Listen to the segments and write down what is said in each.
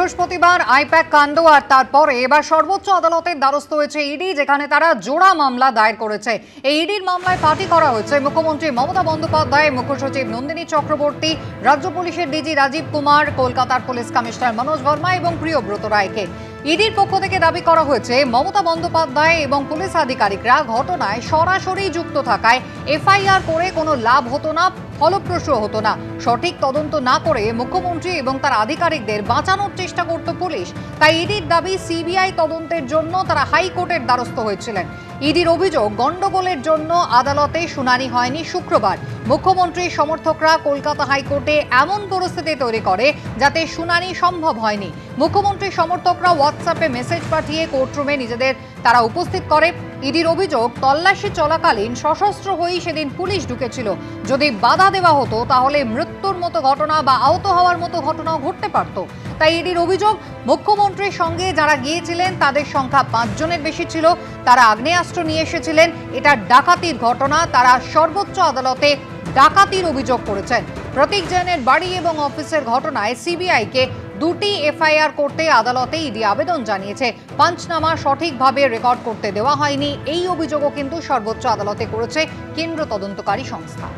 বৃহস্পতিবার আইপ্যাক কাণ্ড আর তারপরে এবার সর্বোচ্চ আদালতের দ্বারস্থ হয়েছে ইডি, যেখানে তারা জোড়া মামলা দায়ের করেছে। এই ইডির মামলায় পার্টি করা হয়েছে মুখ্যমন্ত্রী মমতা বন্দ্যোপাধ্যায়, মুখ্য সচিব নন্দিনী চক্রবর্তী, রাজ্য পুলিশের ডিজি রাজীব কুমার, কলকাতার পুলিশ কমিশনার মনোজ ভার্মা এবং প্রিয়ব্রত রায়কে। ইডির পক্ষ থেকে দাবি করা হয়েছে মমতা বন্দ্যোপাধ্যায় এবং পুলিশ আধিকারিকরা ঘটনায় সরাসরি যুক্ত থাকায় এফআইআর করে কোনো লাভ হতো না, ফলপ্রসূ হতো না। সঠিক তদন্ত না করে মুখ্যমন্ত্রী এবং তার আধিকারিকদের বাঁচানোর চেষ্টা করত পুলিশ। তাই ইডির দাবি সিবিআই তদন্তের জন্য তারা হাইকোর্টের দ্বারস্থ হয়েছিলেন। ইডির অভিযোগ, গন্ডগোলের জন্য আদালতে শুনানি হয়নি শুক্রবার। মুখ্যমন্ত্রীর সমর্থকরা কলকাতা হাইকোর্টে এমন পরিস্থিতি তৈরি করে যাতে শুনানি সম্ভব হয়নি। মুখ্যমন্ত্রীর সমর্থকরা হোয়াটসঅ্যাপে মেসেজ পাঠিয়ে কোর্টরুমে নিজেদের তারা উপস্থিত করে। ইডির অভিযোগ, তল্লাশি চলাকালীন সশস্ত্র হয়েই সেদিন পুলিশ ঢুকেছিল। যদি বাধা দেওয়া হতো তাহলে মৃত্যুর মতো ঘটনা বা আহত হওয়ার মতো ঘটনাও ঘটতে পারত। তাই ইডির অভিযোগ, মুখ্যমন্ত্রীর সঙ্গে যারা গিয়েছিলেন তাদের সংখ্যা 5 জনের বেশি ছিল। তারা আগ্নেয়াস্ত্র নিয়ে এসেছিলেন। এটা ডাকাতির ঘটনা। তারা সর্বোচ্চ আদালতে ডাকাতির অভিযোগ করেছেন। প্রতীক জৈনের বাড়ি এবং অফিসের ঘটনায় সিবিআইকে 2টি এফআইআর করতে আদালতে ইডি আবেদন জানিয়েছে। পাঞ্চনামা সঠিকভাবে রেকর্ড করতে দেওয়া হয়নি, এই অভিযোগও কিন্তু সর্বোচ্চ আদালতে করেছে কেন্দ্র তদন্তকারী সংস্থা।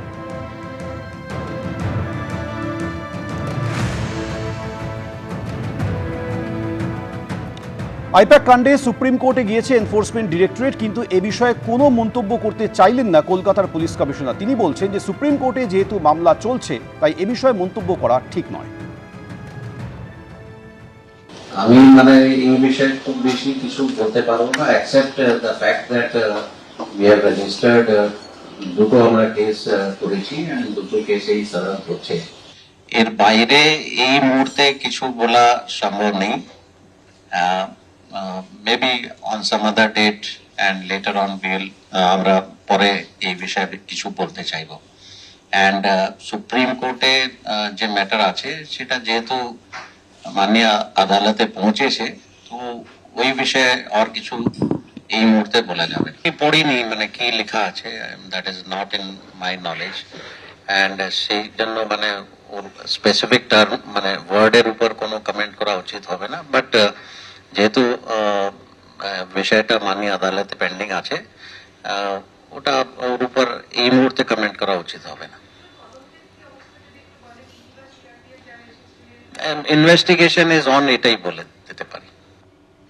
আইপ্যাক কাণ্ডে সুপ্রিম কোর্টে গিয়েছে এনফোর্সমেন্ট ডিরেক্টরেট, কিন্তু এ বিষয়ে কোনো মন্তব্য করতে চাইলেন না কলকাতার পুলিশ কমিশনার। তিনি বলছেন যে সুপ্রিম কোর্টে যেহেতু মামলা চলছে তাই এ বিষয়ে মন্তব্য করা ঠিক নয়। আমি এই বিষয়ে খুব বেশি কিছু বলতে পারবো না, except the fact that we have registered দুটো আমরা কেস করেছি এন্ড দুটো কেসেই সারা হচ্ছে। এর বাইরে এই মুহূর্তে কিছু বলা সম্ভব নেই। Maybe on some other date and later on will আমরা পরে এই বিষয়ে কিছু বলতে চাইবো। এন্ড সুপ্রিম কোর্টে যে ম্যাটার আছে সেটা যেহেতু মাননীয় আদালতে পৌঁছেছে, তো ওই বিষয়ে আর কিছু এই মুহূর্তে বলা যাবে না। পড়িনি কি লেখা আছে, that is not in my knowledge. And সেই জন্য ওর স্পেসিফিক টার্ম ওয়ার্ডের উপর কোনো কমেন্ট করা উচিত হবে না। বাট যেহেতু বিষয়টা মাননীয় আদালতে পেন্ডিং আছে, ওটা ওর উপর এই মুহূর্তে কমেন্ট করা উচিত হবে না। ইনভেস্টিগেশন ইজ অন, এটাই বলে দিতে পারি।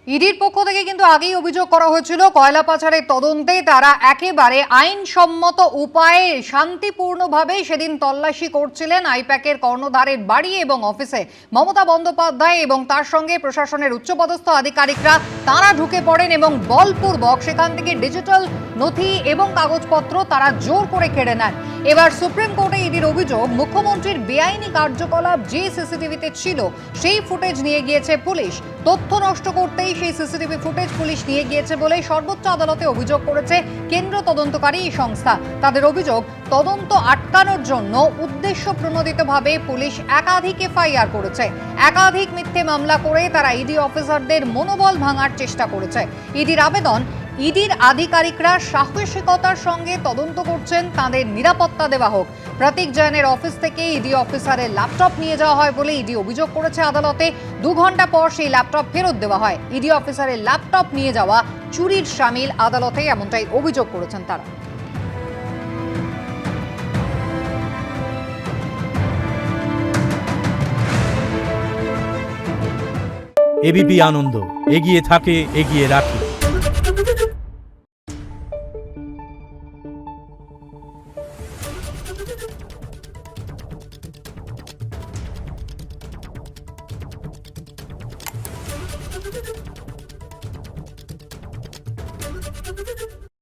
ইডির পক্ষ থেকে কিন্তু আগেই অভিযোগ করা হয়েছিল কয়লা পাচারের তদন্তে তারা একেবারে আইনসম্মত উপায়ে শান্তিপূর্ণভাবে সেদিন তল্লাশি করছিলেন আইপ্যাকের কর্ণধারের বাড়ি এবং অফিসে। মমতা বন্দ্যোপাধ্যায় এবং তার সঙ্গে প্রশাসনের উচ্চপদস্থ আধিকারিকরা তারা ঢুকে পড়েন এবং বলপূর্বক সেখান থেকে ডিজিটাল নথি এবং কাগজপত্র তারা জোর করে কেড়ে নেন। এবার সুপ্রিম কোর্টে ইডির অভিযোগ, মুখ্যমন্ত্রীর বেআইনি কার্যকলাপ যে সিসিটিভিতে ছিল সেই ফুটেজ নিয়ে গিয়েছে পুলিশ। তথ্য নষ্ট করতেই সেই সিসিটিভি ফুটেজ পুলিশ নিয়ে গিয়েছে বলে সর্বোচ্চ আদালতে অভিযোগ করেছে কেন্দ্র তদন্তকারী এই সংস্থা। তাদের অভিযোগ, তদন্ত আটকানোর জন্য উদ্দেশ্য প্রণোদিতভাবে পুলিশ একাধিক এফআইআর করেছে। একাধিক মিথ্যে মামলা করে তারা ইডি অফিসারদের মনোবল ভাঙার চেষ্টা করেছে। ইডির আবেদন, ইডির আধিকারিকরা সাহসিকতার সঙ্গে তদন্ত করছেন, তাদের নিরাপত্তা দেওয়া হোক। প্রতীক জৈনের অফিস থেকে ইডি অফিসারের ল্যাপটপ নিয়ে যাওয়া হয় বলে ইডি অভিযোগ করেছে আদালতে। 2 ঘন্টা পর সেই ল্যাপটপ ফেরত দেওয়া হয়। ইডি অফিসারের ল্যাপটপ নিয়ে যাওয়া চুরির শামিল আদালতে, এমনটাই অভিযোগ করেছেন তারা। এবিপি আনন্দ, এগিয়ে থাকে, এগিয়ে রাখে। Thank you.